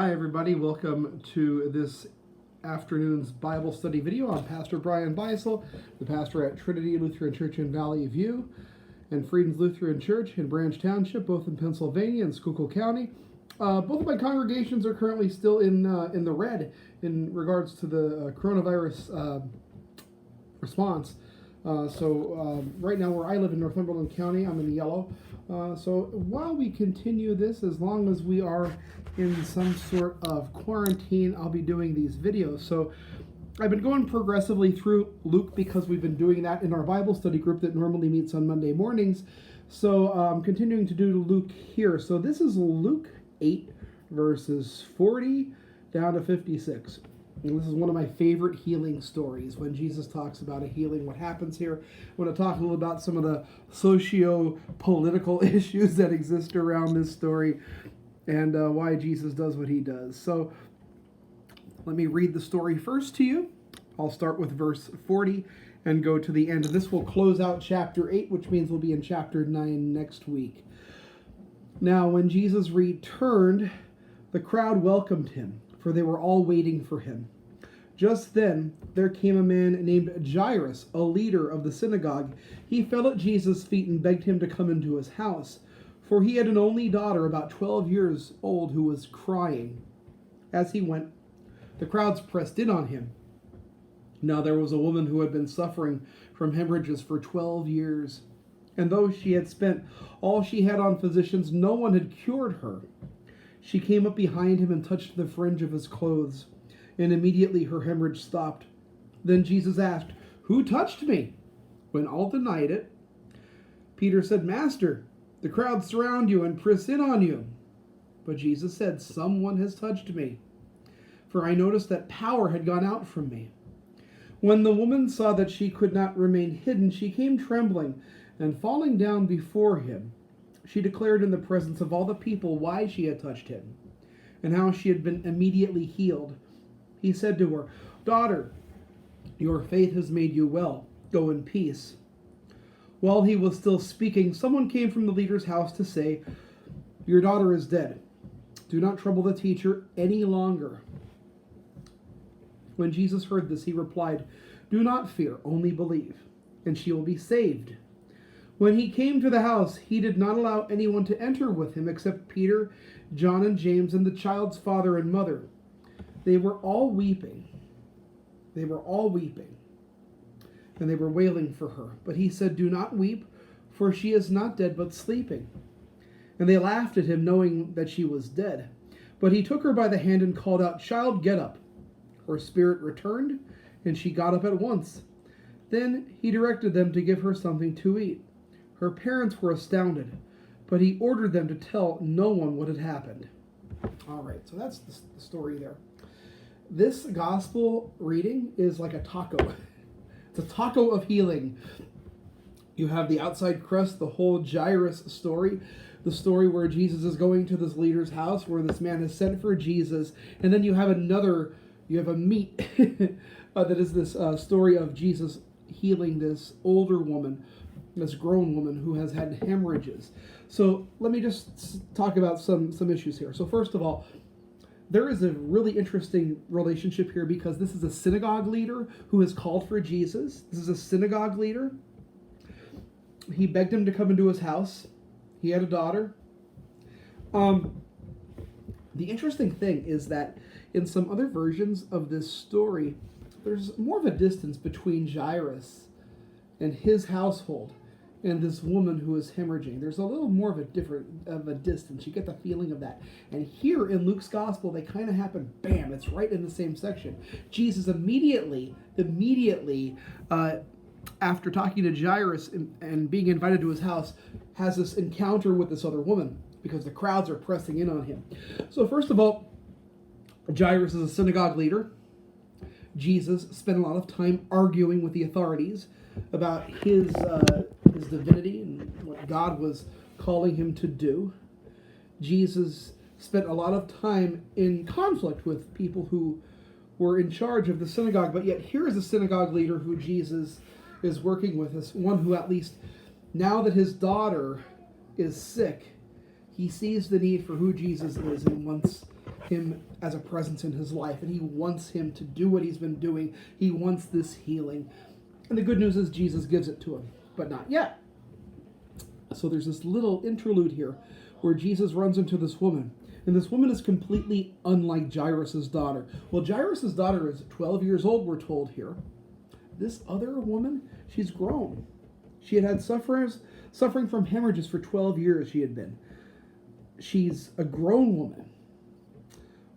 Hi everybody, welcome to this afternoon's Bible study video. I'm Pastor Brian Beisel, the pastor at Trinity Lutheran Church in Valley View and Freedom's Lutheran Church in Branch Township, both in Pennsylvania and Schuylkill County. Both of my congregations are currently still in the red in regards to the coronavirus response. Right now where I live in Northumberland County, I'm in the yellow. So while we continue this, as long as we are in some sort of quarantine, I'll be doing these videos. So I've been going progressively through Luke because we've been doing that in our Bible study group that normally meets on Monday mornings. So I'm continuing to do Luke here. So this is Luke 8 verses 40 down to 56. And this is one of my favorite healing stories when Jesus talks about a healing. What happens here? I want to talk a little about some of the socio-political issues that exist around this story and why Jesus does what he does. So let me read the story first to you. I'll start with verse 40 and go to the end. And this will close out chapter 8, which means we'll be in chapter 9 next week. Now, when Jesus returned, the crowd welcomed him, for they were all waiting for him. Just then, there came a man named Jairus, a leader of the synagogue. He fell at Jesus' feet and begged him to come into his house, for he had an only daughter about 12 years old who was crying. As he went, the crowds pressed in on him. Now there was a woman who had been suffering from hemorrhages for 12 years, and though she had spent all she had on physicians, no one had cured her. She came up behind him and touched the fringe of his clothes, and immediately her hemorrhage stopped. Then Jesus asked, "Who touched me?" When all denied it, Peter said, "Master, the crowd surround you and press in on you." But Jesus said, "Someone has touched me, for I noticed that power had gone out from me." When the woman saw that she could not remain hidden, she came trembling, and falling down before him, she declared in the presence of all the people why she had touched him, and how she had been immediately healed. He said to her, "Daughter, your faith has made you well. Go in peace." While he was still speaking, someone came from the leader's house to say, "Your daughter is dead. Do not trouble the teacher any longer." When Jesus heard this, he replied, "Do not fear, only believe, and she will be saved." When he came to the house, he did not allow anyone to enter with him except Peter, John, and James, and the child's father and mother. They were all weeping. And they were wailing for her. But he said, "Do not weep, for she is not dead, but sleeping." And they laughed at him, knowing that she was dead. But he took her by the hand and called out, "Child, get up." Her spirit returned, and she got up at once. Then he directed them to give her something to eat. Her parents were astounded, but he ordered them to tell no one what had happened. All right, so that's the story there. This gospel reading is like a taco. It's a taco of healing. You have the outside crust, the whole Jairus story, the story where Jesus is going to this leader's house, where this man is sent for Jesus, and then you have a meat that is this story of Jesus healing this older woman, this grown woman who has had hemorrhages. So let me just talk about some issues here. So first of all, there is a really interesting relationship here because this is a synagogue leader who has called for Jesus. This is a synagogue leader. He begged him to come into his house. He had a daughter. The interesting thing is that in some other versions of this story, there's more of a distance between Jairus and his household and this woman who is hemorrhaging. There's a little more of a distance. You get the feeling of that. And here in Luke's gospel, they kind of happen, bam, it's right in the same section. Jesus immediately, after talking to Jairus and being invited to his house, has this encounter with this other woman because the crowds are pressing in on him. So first of all, Jairus is a synagogue leader. Jesus spent a lot of time arguing with the authorities about his divinity and what God was calling him to do. Jesus spent a lot of time in conflict with people who were in charge of the synagogue, but yet here is a synagogue leader who Jesus is working with, as one who, at least now that his daughter is sick, He sees the need for who Jesus is and wants him as a presence in his life, and he wants him to do what he's been doing. He wants this healing. And the good news is Jesus gives it to him, but not yet. So there's this little interlude here where Jesus runs into this woman, and this woman is completely unlike Jairus' daughter. Well, Jairus' daughter is 12 years old, we're told here. This other woman, she's grown. She had suffering from hemorrhages for 12 years she had been. She's a grown woman.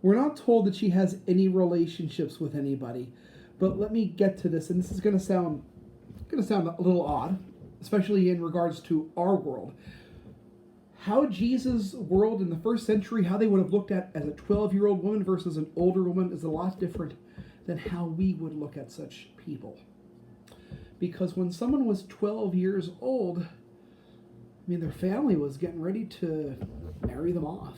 We're not told that she has any relationships with anybody, but let me get to this, and this is going to sound a little odd, especially in regards to our world. How Jesus' world in the first century, how they would have looked at as a 12-year-old woman versus an older woman is a lot different than how we would look at such people. Because when someone was 12 years old, I mean, their family was getting ready to marry them off.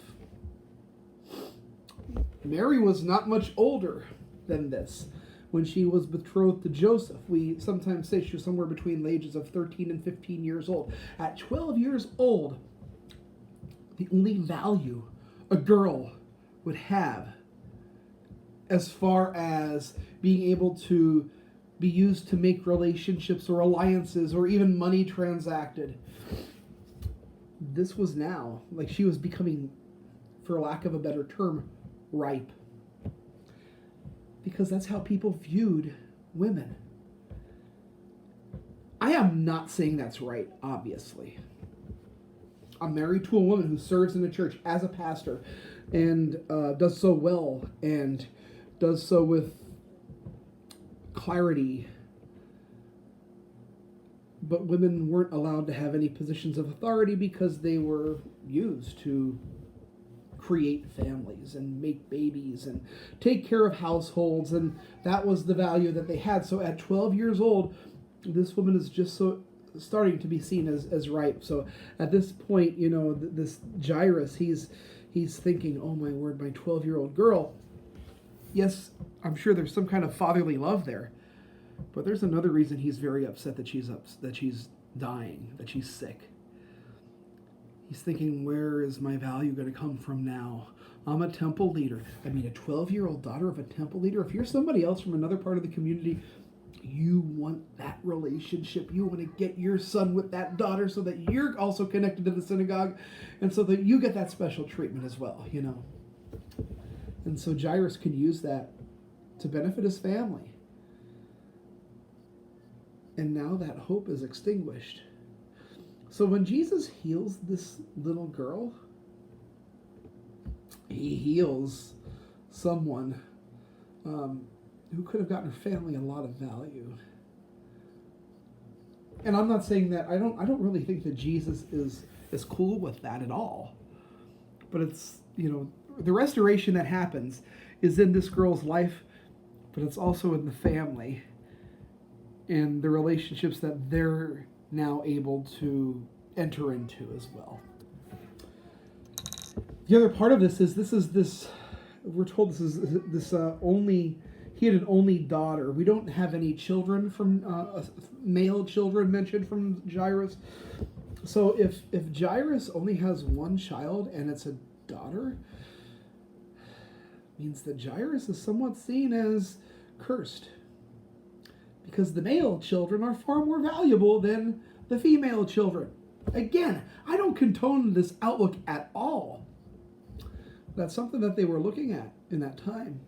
Mary was not much older than this when she was betrothed to Joseph. We sometimes say she was somewhere between the ages of 13 and 15 years old. At 12 years old, the only value a girl would have as far as being able to be used to make relationships or alliances or even money transacted. This was now, like she was becoming, for lack of a better term, ripe. Because that's how people viewed women. I am not saying that's right, obviously. I'm married to a woman who serves in the church as a pastor and does so well and does so with clarity. But women weren't allowed to have any positions of authority because they were used to create families and make babies and take care of households, and that was the value that they had. So at 12 years old, this woman is just so starting to be seen as ripe. So at this point, you know, this Jairus, he's thinking, oh my word, my 12-year-old girl. Yes, I'm sure there's some kind of fatherly love there, but there's another reason he's very upset that she's dying, that she's sick. He's thinking, where is my value going to come from now? I'm a temple leader. I mean, a 12-year-old daughter of a temple leader. If you're somebody else from another part of the community, you want that relationship. You want to get your son with that daughter so that you're also connected to the synagogue and so that you get that special treatment as well, you know. And so Jairus could use that to benefit his family. And now that hope is extinguished. So when Jesus heals this little girl, he heals someone who could have gotten her family a lot of value. And I'm not saying that, I don't really think that Jesus is cool with that at all. But it's, you know, the restoration that happens is in this girl's life, but it's also in the family and the relationships that they're now able to enter into as well. The other part of this is we're told he had an only daughter. We don't have any children male children mentioned from Jairus. So if Jairus only has one child and it's a daughter, means that Jairus is somewhat seen as cursed. Because the male children are far more valuable than the female children. Again, I don't condone this outlook at all. That's something that they were looking at in that time.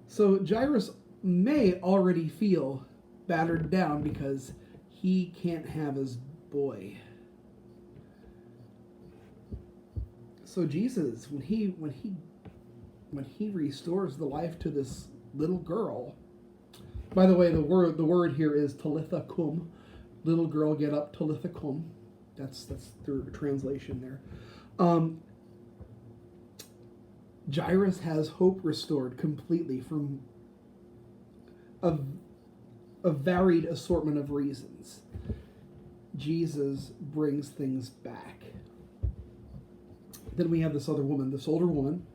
So Jairus may already feel battered down because he can't have his boy. So Jesus, when he restores the life to this little girl. By the way, the word here is Talitha cum. Little girl, get up, Talitha cum. That's the translation there. Jairus has hope restored completely from a varied assortment of reasons. Jesus brings things back. Then we have this other woman, this older woman,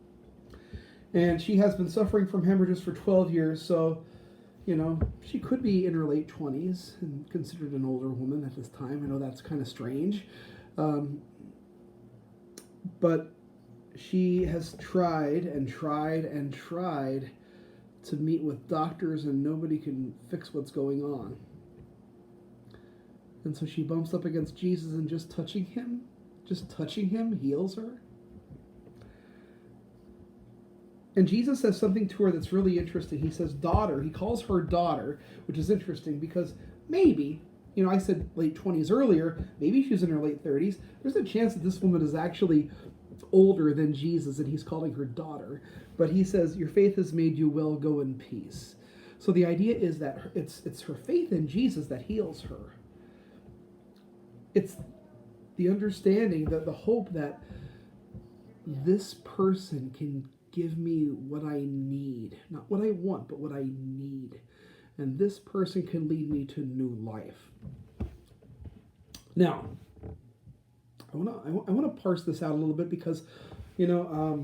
and she has been suffering from hemorrhages for 12 years, so, you know, she could be in her late 20s and considered an older woman at this time. I know that's kind of strange. But she has tried and tried and tried to meet with doctors, and nobody can fix what's going on. And so she bumps up against Jesus, and just touching him heals her. And Jesus says something to her that's really interesting. He says, daughter. He calls her daughter, which is interesting because maybe, I said late 20s earlier, maybe she's in her late 30s. There's a chance that this woman is actually older than Jesus, and he's calling her daughter. But he says, your faith has made you well, go in peace. So the idea is that it's her faith in Jesus that heals her. It's the understanding, that the hope that this person can give me what I need. Not what I want, but what I need. And this person can lead me to new life. Now, I want to parse this out a little bit because, in our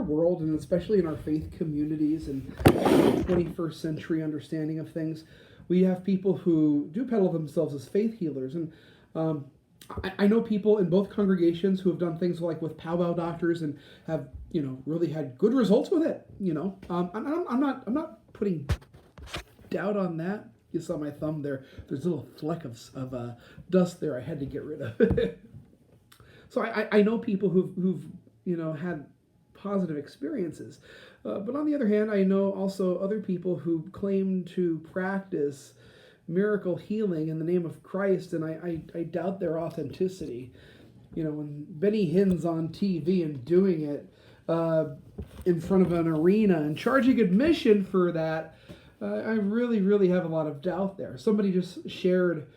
world, and especially in our faith communities and 21st century understanding of things, we have people who do peddle themselves as faith healers. And I know people in both congregations who have done things like with powwow doctors and have, really had good results with it. I'm not putting doubt on that. You saw my thumb there. There's a little fleck of dust there I had to get rid of. So I know people who've had positive experiences. But on the other hand, I know also other people who claim to practice miracle healing in the name of Christ, and I doubt their authenticity. When Benny Hinn's on TV and doing it in front of an arena and charging admission for that, I really, really have a lot of doubt there. Somebody just shared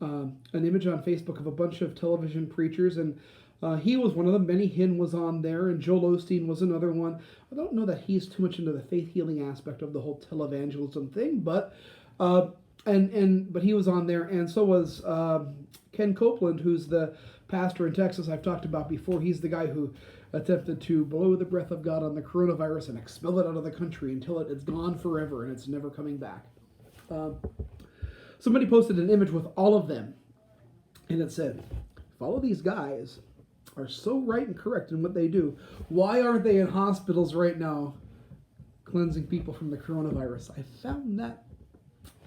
an image on Facebook of a bunch of television preachers, and he was one of them. Benny Hinn was on there, and Joel Osteen was another one. I don't know that he's too much into the faith healing aspect of the whole televangelism thing, but but he was on there, and so was Ken Copeland, who's the pastor in Texas I've talked about before. He's the guy who attempted to blow the breath of God on the coronavirus and expel it out of the country until it's gone forever and it's never coming back. Somebody posted an image with all of them, and it said, if all of these guys are so right and correct in what they do, why aren't they in hospitals right now cleansing people from the coronavirus? I found that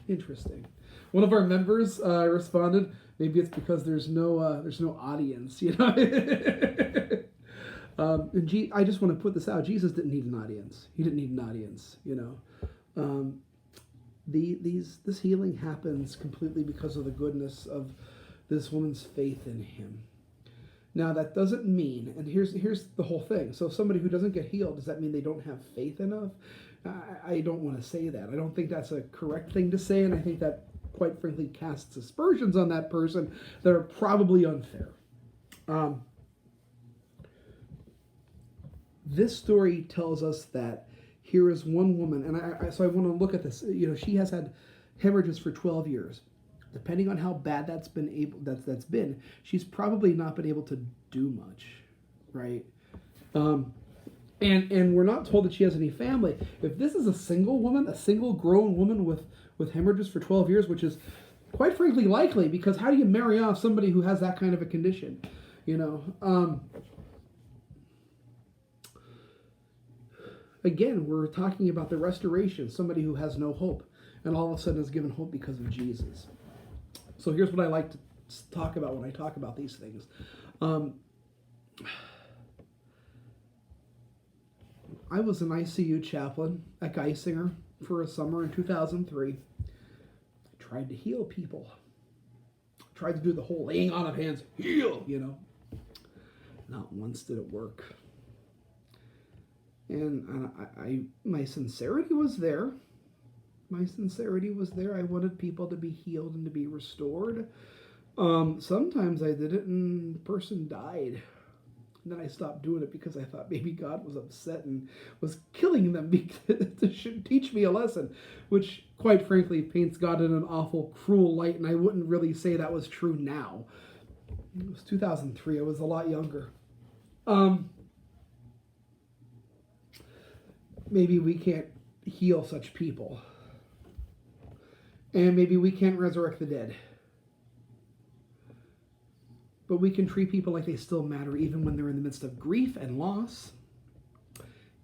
interesting. One of our members responded, maybe it's because there's no audience, and I just want to put this out. Jesus didn't need an audience. He didn't need an audience, This healing happens completely because of the goodness of this woman's faith in him. Now, that doesn't mean, and here's the whole thing. So somebody who doesn't get healed, does that mean they don't have faith enough? I don't want to say that. I don't think that's a correct thing to say, and I think that, quite frankly, casts aspersions on that person that are probably unfair. This story tells us that here is one woman, and so I want to look at this. She has had hemorrhages for 12 years. Depending on how bad that's been, she's probably not been able to do much, right? And we're not told that she has any family. If this is a single woman, a single grown woman with hemorrhages for 12 years, which is quite frankly likely, because how do you marry off somebody who has that kind of a condition? Again, we're talking about the restoration, somebody who has no hope, and all of a sudden is given hope because of Jesus. So here's what I like to talk about when I talk about these things. I was an ICU chaplain at Geisinger for a summer in 2003. I tried to heal people. I tried to do the whole laying on of hands, heal, Not once did it work. And my sincerity was there. My sincerity was there. I wanted people to be healed and to be restored. Sometimes I did it and the person died. And then I stopped doing it because I thought maybe God was upset and was killing them to teach me a lesson, which, quite frankly, paints God in an awful, cruel light, and I wouldn't really say that was true now. It was 2003. I was a lot younger. Maybe we can't heal such people. And maybe we can't resurrect the dead. but we can treat people like they still matter even when they're in the midst of grief and loss,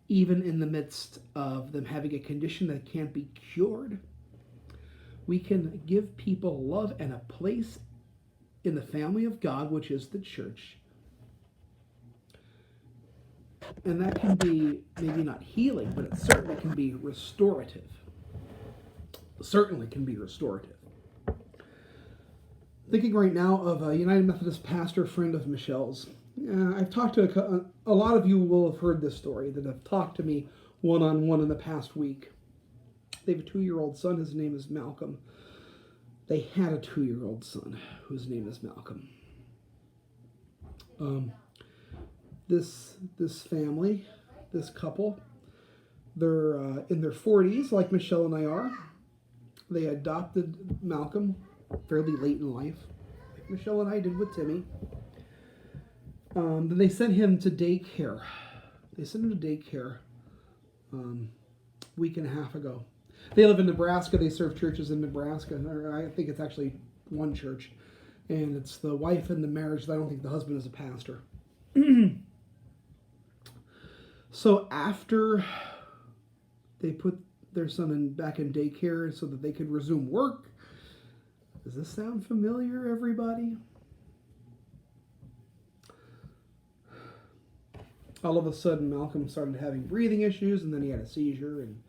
even in the midst of them having a condition that can't be cured. We can give people love and a place in the family of God, which is the church. And that can be maybe not healing, but it certainly can be restorative. Certainly can be restorative. Thinking right now of a United Methodist pastor friend of Michelle's. I've talked to a lot of you will have heard this story that have talked to me one-on-one in the past week. They have a 2-year-old son. His name is Malcolm. They had a 2-year-old son whose name is Malcolm. This family, this couple, they're in their 40s, like Michelle and I are. They adopted Malcolm fairly late in life, like Michelle and I did with Timmy. Then they sent him to daycare. Week and a half ago. They live in Nebraska. They serve churches in Nebraska. Or I think it's actually one church. And it's the wife and the marriage. I don't think the husband is a pastor. So after they put their son back in daycare so that they could resume work, does this sound familiar, everybody? All of a sudden, Malcolm started having breathing issues, and then he had a seizure, and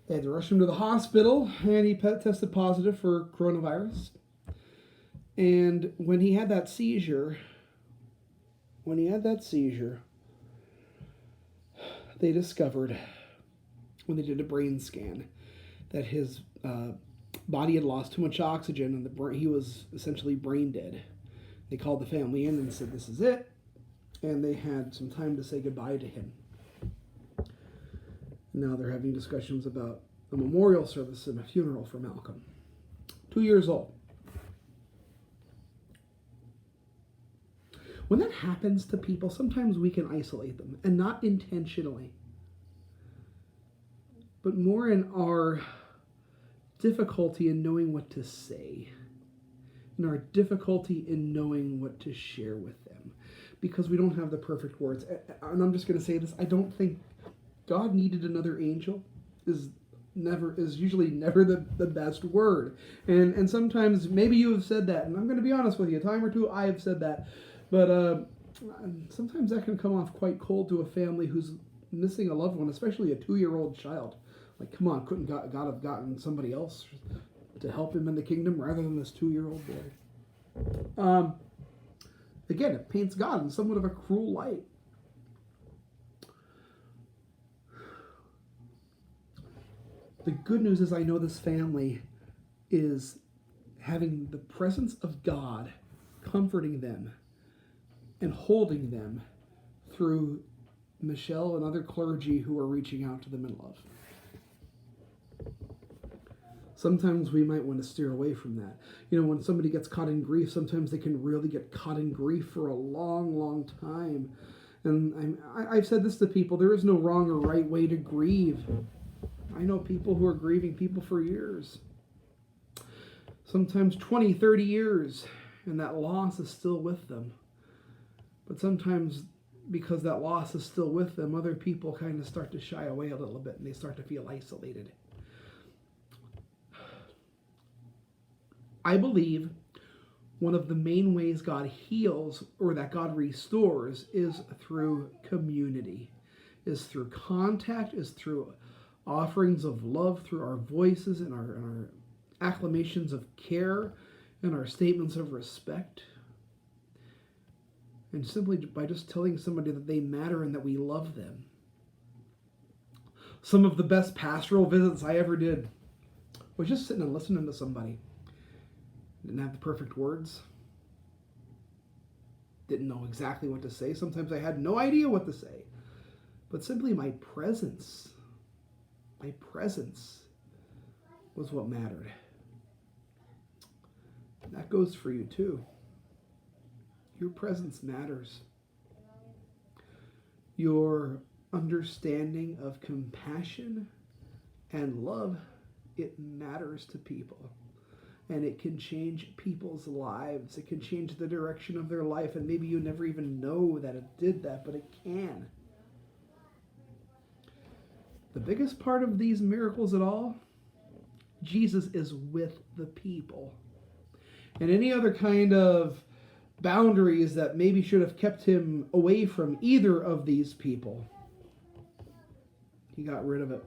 they had to rush him to the hospital, and he tested positive for coronavirus. And when he had that seizure, they discovered, when they did a brain scan, that his body had lost too much oxygen, and he was essentially brain dead. They called the family in and said, "This is it." And they had some time to say goodbye to him. Now they're having discussions about a memorial service and a funeral for Malcolm. 2 years old. When that happens to people, sometimes we can isolate them, and not intentionally, but more in our difficulty in knowing what to say, and our difficulty in knowing what to share with them, because we don't have the perfect words. And I'm just going to say this, I don't think God needed another angel is usually never the best word. And sometimes maybe you have said that, and I'm going to be honest with you, a time or two I have said that, but sometimes that can come off quite cold to a family who's missing a loved one, especially a 2-year-old child. Like, come on, couldn't God have gotten somebody else to help him in the kingdom rather than this 2-year-old boy? Again, it paints God in somewhat of a cruel light. The good news is I know this family is having the presence of God comforting them and holding them through Michelle and other clergy who are reaching out to them in love. Sometimes we might want to steer away from that. You know, when somebody gets caught in grief, sometimes they can really get caught in grief for a long, long time. And I've said this to people, there is no wrong or right way to grieve. I know people who are grieving people for years. Sometimes 20, 30 years, and that loss is still with them. But sometimes, because that loss is still with them, other people kind of start to shy away a little bit, and they start to feel isolated. I believe one of the main ways God heals or that God restores is through community, is through contact, is through offerings of love, through our voices and our acclamations of care and our statements of respect. And simply by just telling somebody that they matter and that we love them. Some of the best pastoral visits I ever did was just sitting and listening to somebody. Didn't have the perfect words. Didn't know exactly what to say. Sometimes I had no idea what to say. But simply my presence was what mattered. And that goes for you too. Your presence matters. Your understanding of compassion and love, it matters to people. and it can change people's lives. It can change the direction of their life, and maybe you never even know that it did that, but it can. The biggest part of these miracles at all, Jesus is with the people. And any other kind of boundaries that maybe should have kept him away from either of these people, he got rid of it.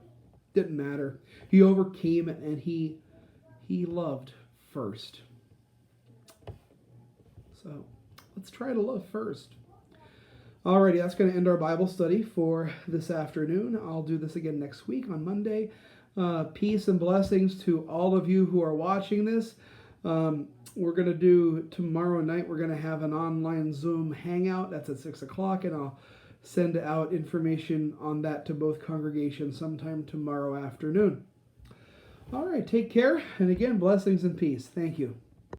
Didn't matter. He overcame it, and he loved first. So let's try to love first. Alrighty, that's going to end our Bible study for this afternoon. I'll do this again next week on Monday. Peace and blessings to all of you who are watching this. We're going to do tomorrow night, we're going to have an online Zoom hangout. That's at 6 o'clock, and I'll send out information on that to both congregations sometime tomorrow afternoon. All right, take care. And again, blessings and peace. Thank you.